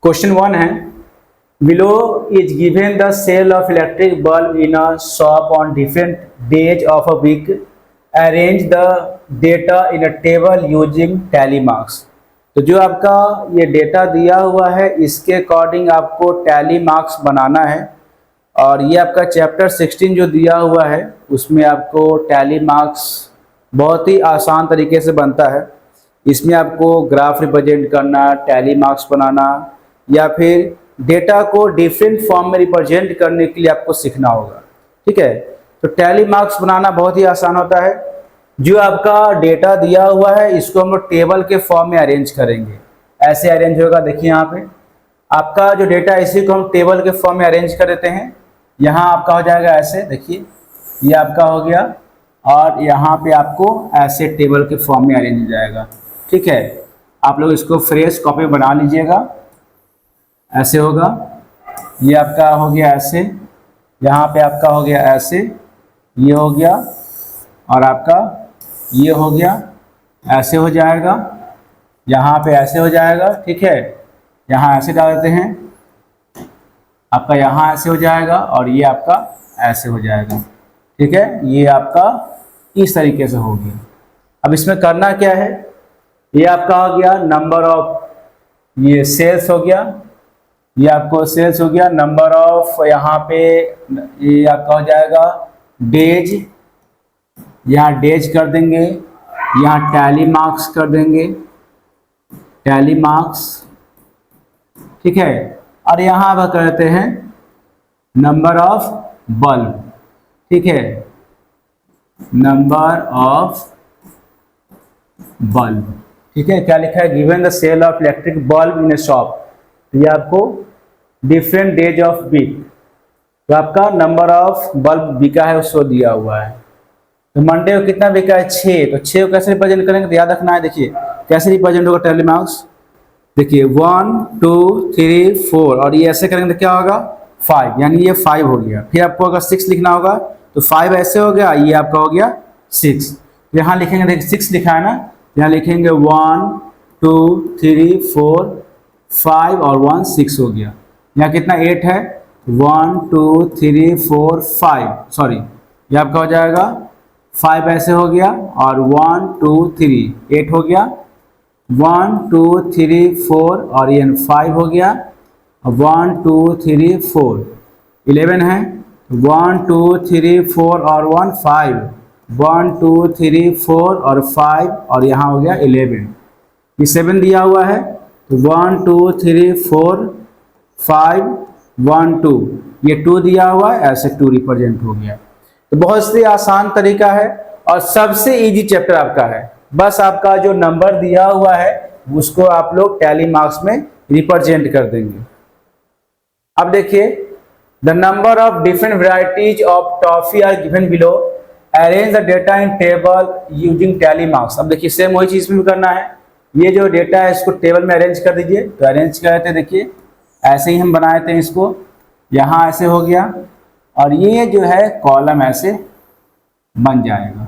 Question 1 है, below is given the sale of electric bulb in a shop on different days of a week, arrange the data in a table using tally marks. तो जो आपका ये data दिया हुआ है इसके according आपको टैली मार्क्स बनाना है। और ये आपका चैप्टर 16 जो दिया हुआ है उसमें आपको टैली मार्क्स बहुत ही आसान तरीके से बनता है। इसमें आपको ग्राफ रिप्रेजेंट करना, टैली मार्क्स बनाना या फिर डेटा को डिफरेंट फॉर्म में रिप्रेजेंट करने के लिए आपको सीखना होगा। ठीक है, तो टैली मार्क्स बनाना बहुत ही आसान होता है। जो आपका डेटा दिया हुआ है इसको हम लोग टेबल के फॉर्म में अरेंज करेंगे। ऐसे अरेंज होगा, देखिए यहाँ पे आपका जो डेटा है इसी को हम टेबल के फॉर्म में अरेंज कर देते हैं। यहाँ आपका हो जाएगा ऐसे, देखिए ये आपका हो गया और यहाँ पे आपको ऐसे टेबल के फॉर्म में अरेंज हो जाएगा। ठीक है, आप लोग इसको फ्रेश कॉपी बना लीजिएगा, ऐसे होगा। ये आपका हो गया ऐसे, यहाँ पे आपका हो गया ऐसे, ये हो गया और आपका ये हो गया, ऐसे हो जाएगा। यहाँ पे ऐसे हो जाएगा। ठीक है, यहाँ ऐसे डाल देते हैं, आपका यहाँ ऐसे हो जाएगा और ये आपका ऐसे हो जाएगा। ठीक है, ये आपका इस तरीके से हो गया। अब इसमें करना क्या है, ये आपका हो गया नंबर ऑफ, ये सेल्स हो गया, ये आपको सेल्स हो गया। नंबर ऑफ यहाँ पे ये आपका हो जाएगा डेज, यहाँ डेज कर देंगे, यहाँ टैली मार्क्स कर देंगे, टैली मार्क्स। ठीक है, और यहाँ आप कर देते हैं नंबर ऑफ बल्ब। ठीक है, नंबर ऑफ बल्ब। ठीक है, क्या लिखा है, given the sale of electric bulb in a shop. ये आपको डिफरेंट डेज ऑफ वीक, तो आपका नंबर ऑफ बल्ब बिका है उसको दिया हुआ है। तो मंडे को कितना बिका है, 6। तो 6 को कैसे रिप्रेजेंट करेंगे, तो याद रखना है। देखिए कैसे रिप्रेजेंट होगा टैली मार्क्स, देखिए 1 2 3 4 और ये ऐसे करेंगे तो क्या होगा 5, यानी ये 5 हो गया। फिर आपको अगर 6 लिखना होगा तो 5 ऐसे हो गया, ये आपका हो गया 6। यहाँ लिखेंगे, देखिए 6 लिखा है ना, यहाँ लिखेंगे 1 2 3 4 5 और 1 6 हो गया। यहाँ कितना 8 है, 1 2 3 4 5, सॉरी ये आपका हो जाएगा 5 ऐसे हो गया और 1 2 3 8 हो गया, 1 2 3 4 और ये 5 हो गया, 1 2 3 4 11 है, 1 2 3 4 और 1 5, 1 2 3 4 और 5 और यहाँ हो गया 11। ये 7 दिया हुआ है, तो 1 2 3 4 5 1 2, ये 2 दिया हुआ है, ऐसे 2 रिप्रेजेंट हो गया। तो बहुत ही आसान तरीका है और सबसे इजी चैप्टर आपका है। बस आपका जो नंबर दिया हुआ है उसको आप लोग टैली मार्क्स में रिप्रेजेंट कर देंगे। अब देखिए, the number of different varieties of toffee are given below, arrange the data in table using tally marks. अब देखिए सेम वही चीज में भी करना है। ये जो डेटा है इसको टेबल में अरेंज कर दीजिए। तो अरेंज कर देते, देखिए ऐसे ही हम बनाए थे इसको, यहाँ ऐसे हो गया और ये जो है कॉलम ऐसे बन जाएगा।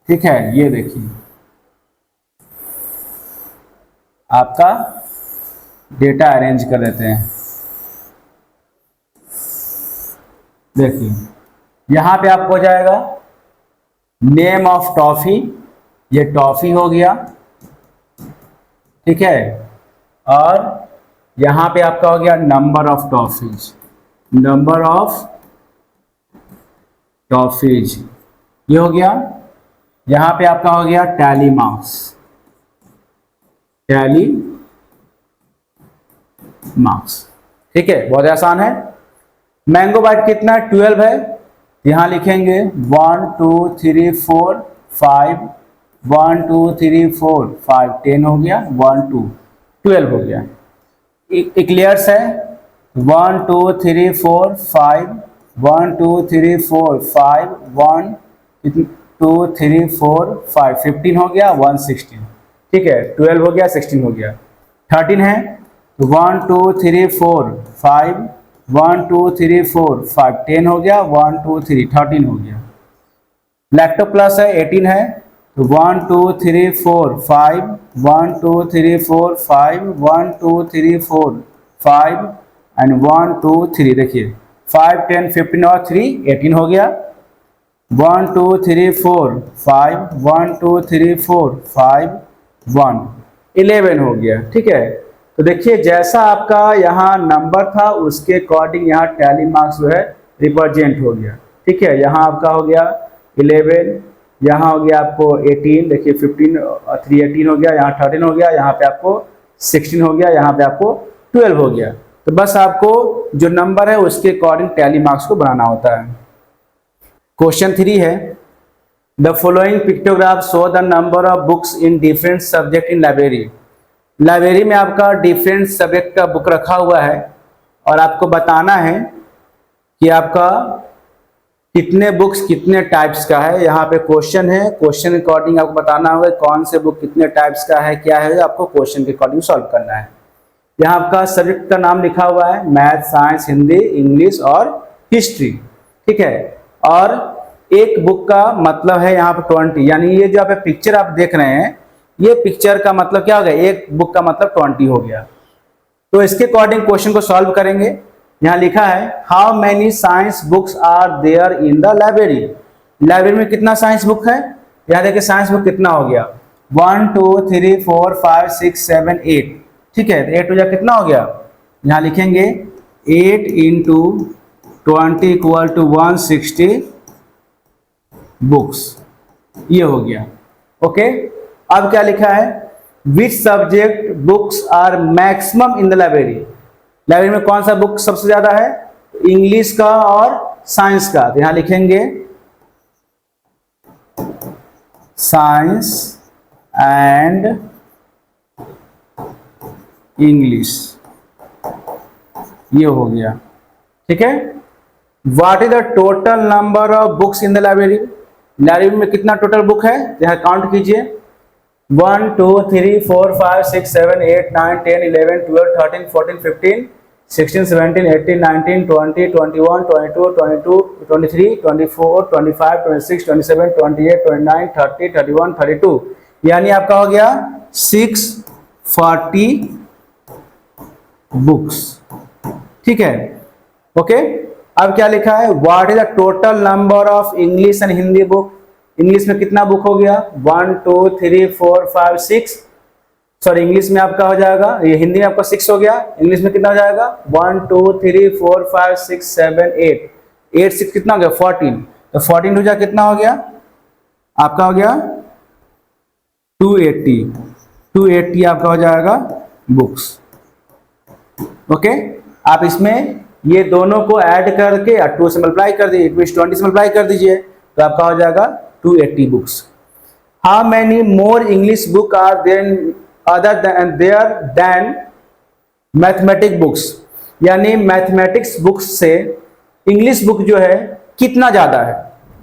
ठीक है, ये देखिए आपका डेटा अरेंज कर देते हैं। देखिए यहाँ पे आपको हो जाएगा नेम ऑफ टॉफी, ये टॉफी हो गया। ठीक है, और यहाँ पे आपका हो गया number of toffees, number of toffees ये हो गया। यहाँ पे आपका हो गया टैली मार्क्स, टैली मार्क्स। ठीक है, बहुत आसान है। मैंगो बाइट कितना 12 है, यहाँ लिखेंगे 1 2 3 4 5, 1 2 3 4 5 10 हो गया, 1 2 12 हो गया। इक्लेयर्स है 1 2 3 4 5, 1 2 3 4 5 1 2 3 4 5 15 हो गया, 1 16। ठीक है, 12 हो गया, 16 हो गया। 13 है 1 2 3 4 5, 1 2 3 4 5 10 हो गया, 1 2 3 13 हो गया। लैक्टो प्लस है 18 है, तो 1 2 3 4 5, 1 2 3 4 5, 1 2 3 4 5 एंड 1 2 3, देखिए 5 10 15 और 3 18 हो गया। 1 2 3 4 5 1 2 3 4 5 1 11 हो गया। ठीक है, तो देखिए जैसा आपका यहाँ नंबर था उसके अकॉर्डिंग यहाँ टैली मार्क्स जो है रिप्रेजेंट हो गया। ठीक है, यहाँ आपका हो गया 11, यहाँ हो गया आपको 18, देखिए 15 3 18 हो गया, यहाँ 13 हो गया, यहाँ पे आपको 16 हो गया, यहाँ पे आपको 12 हो गया। तो बस आपको जो नंबर है उसके अकॉर्डिंग टैली मार्क्स को बनाना होता है। क्वेश्चन 3 है, the following pictograph show the number of books in different subject in library. Library में आपका डिफरेंट सब्जेक्ट का बुक रखा हुआ है और आपको बताना है कि आपका कितने बुक्स कितने टाइप्स का है। यहाँ पे क्वेश्चन है, क्वेश्चन के अकॉर्डिंग आपको बताना होगा कौन से बुक कितने टाइप्स का है, क्या है, आपको क्वेश्चन के अकॉर्डिंग सॉल्व करना है। यहाँ आपका सब्जेक्ट का नाम लिखा हुआ है मैथ, साइंस, हिंदी, इंग्लिश और हिस्ट्री। ठीक है, और एक बुक का मतलब है यहाँ पे 20, यानी ये जो आप पिक्चर आप देख रहे हैं ये पिक्चर का मतलब क्या हो गया, एक बुक का मतलब 20 हो गया। तो इसके अकॉर्डिंग क्वेश्चन को सॉल्व करेंगे। यहाँ लिखा है how many science books are there in the library. Library में कितना साइंस बुक है, यहाँ देखिए साइंस बुक कितना हो गया 1 2 3 4 5 6 7 8। ठीक है, 8 हो जाए कितना हो गया, यहाँ लिखेंगे 8 इंटू 20 इक्वल टू 160 बुक्स, ये हो गया। ओके, अब क्या लिखा है which subject books are maximum in the library. Library में कौन सा बुक सबसे ज्यादा है, इंग्लिश का और साइंस का। तो यहां लिखेंगे साइंस एंड इंग्लिश, ये हो गया। ठीक है, what is the total number of books in the library. Library में कितना टोटल बुक है, यहां काउंट कीजिए 1 2 3 4 5 6 7 8 9 10 11 12 13 14 15 16 17 18 19 20 21 22 22 23 24 25 26 27 28 29 30 31 32, यानी आपका हो गया 640 बुक्स। ठीक है, ओके। अब क्या लिखा है what is the total number of English and Hindi book. English में कितना बुक हो गया 1 2 3 4 5 6, सॉरी इंग्लिश में आपका हो जाएगा, ये हिंदी में आपका 6 हो गया, इंग्लिश में कितना हो जाएगा 1 2 3 4 5 6 7 8, 8 6 कितना हो गया 14, तो 14 हो जाए कितना हो गया आपका हो गया 280 आपका हो जाएगा बुक्स। ओके, आप इसमें ये दोनों को ऐड करके 2 से मल्टीप्लाई कर दीजिए, 20 से मल्टीप्लाई कर दीजिए तो आपका हो जाएगा 280 books. How many more English book are then other than mathematics books, यानी मैथमेटिक्स बुक्स से इंग्लिश बुक जो है कितना ज्यादा है।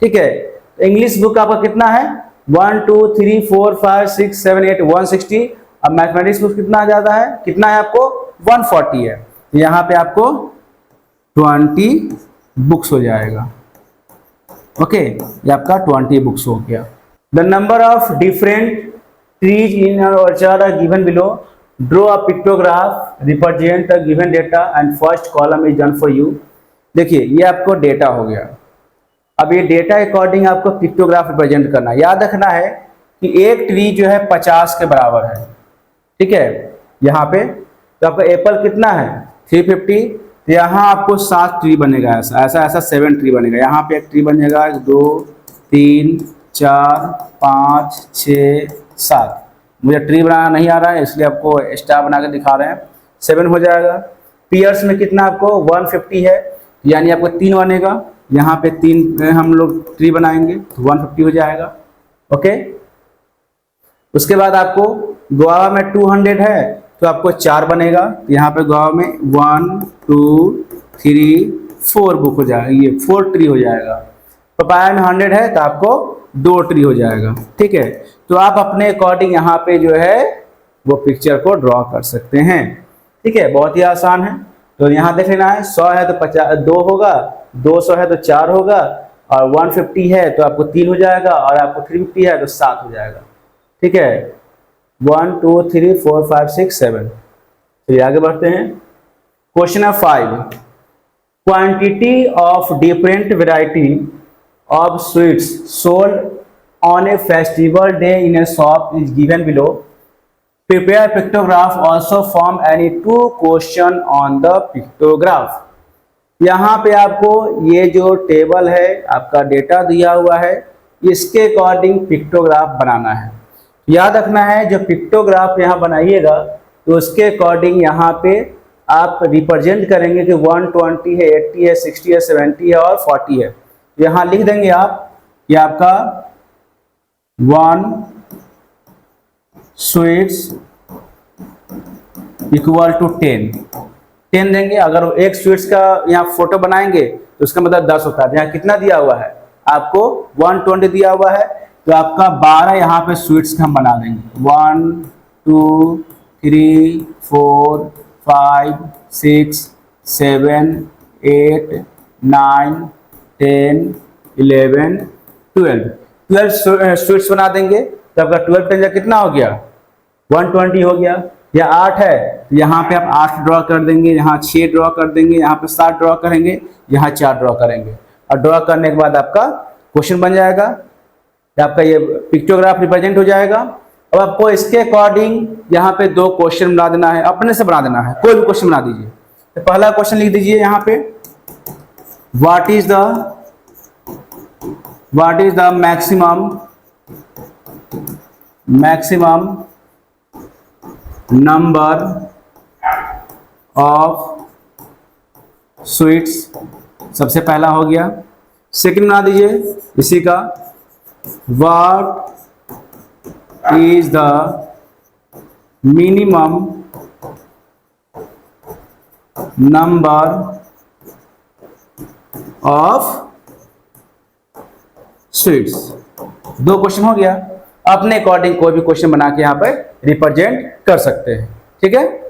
ठीक है, इंग्लिश बुक आपका कितना है 1 2 3 4 5 6 7 8 160, अब मैथमेटिक्स बुक कितना ज्यादा है, कितना है आपको 140 है, यहाँ पे आपको 20 बुक्स हो जाएगा। ओके, ये आपका 20 बुक्स हो गया। The number of different trees in an orchard are given below. Draw a pictograph represent the given data and first column is done for you. देखिए ये आपको डेटा हो गया, अब ये डेटा अकॉर्डिंग आपको पिक्टोग्राफ रिप्रेजेंट करना है। याद रखना है कि एक ट्री जो है 50 के बराबर है। ठीक है, यहाँ पे तो आपका एप्पल कितना है 350, तो यहाँ आपको 7 ट्री बनेगा, ऐसा 7 ट्री बनेगा। यहाँ पे एक ट्री बनेगा 2 3 4 5 6 7, मुझे ट्री बनाना नहीं आ रहा है इसलिए आपको स्टार बना के दिखा रहे हैं, 7 हो जाएगा। पियर्स में कितना आपको 150 है, यानी आपको 3 बनेगा, यहाँ पे 3 हम लोग ट्री बनाएंगे तो 150 हो जाएगा। ओके, उसके बाद आपको गुआवा में 200 है तो आपको 4 बनेगा, तो यहाँ पे गुआवा में 1 2 3 4 बुक हो जाएगा, ये 4 ट्री हो जाएगा। पपाया में 100 है तो आपको 2 ट्री हो जाएगा। ठीक है, तो आप अपने अकॉर्डिंग यहाँ पे जो है वो पिक्चर को ड्रॉ कर सकते हैं। ठीक है, बहुत ही आसान है। तो यहाँ देख लेना है 100 है तो 50 2 होगा, 200 है तो 4 होगा, और 150 है तो आपको 3 हो जाएगा, और आपको 350 है तो 7 हो जाएगा। ठीक है, 1 2 3 4 5 6 7। चलिए आगे बढ़ते हैं। क्वेश्चन है 5, quantity of different variety of sweets sold on A festival day in a shop is given below, prepare pictograph also form any two question on the pictograph. यहाँ पे आपको ये जो टेबल है आपका डेटा दिया हुआ है, इसके अकॉर्डिंग पिक्टोग्राफ बनाना है। याद रखना है जो पिक्टोग्राफ यहाँ बनाइएगा तो उसके अकॉर्डिंग यहाँ पे आप रिप्रेजेंट करेंगे कि 120 है, 80 है, 60 है, 70 है और 40 है। यहाँ लिख देंगे आप कि आपका 1 स्वीट्स इक्वल टू 10 देंगे। अगर एक स्वीट्स का यहाँ फोटो बनाएंगे तो उसका मतलब 10 होता है। यहाँ कितना दिया हुआ है आपको 120 दिया हुआ है, तो आपका 12 यहाँ पे स्वीट्स का हम बना देंगे। 1 2 3 4 5 6 7 8 9 10 11 12 स्वीट्स बना देंगे। तो आपका 12 का कितना हो गया 120 हो गया। या 8 है तो यहाँ पे आप 8 ड्रॉ कर देंगे, यहाँ 6 ड्रॉ कर देंगे, यहाँ पे 7 ड्रॉ करेंगे, यहाँ 4 ड्रॉ करेंगे और ड्रॉ करने के बाद आपका क्वेश्चन बन जाएगा, आपका ये पिक्टोग्राफ रिप्रेजेंट हो जाएगा। अब आपको इसके अकॉर्डिंग यहाँ पे 2 क्वेश्चन बना देना है, अपने से बना देना है, कोई भी क्वेश्चन बना दीजिए। तो पहला क्वेश्चन लिख दीजिए यहाँ पे, what is the maximum number of sweets, सबसे पहला हो गया। सेकंड बना दीजिए इसी का, what is the minimum number of sweets. 2 question हो गया। अपने अकॉर्डिंग कोई भी क्वेश्चन बना के यहाँ पर रिप्रेजेंट कर सकते हैं। ठीक है।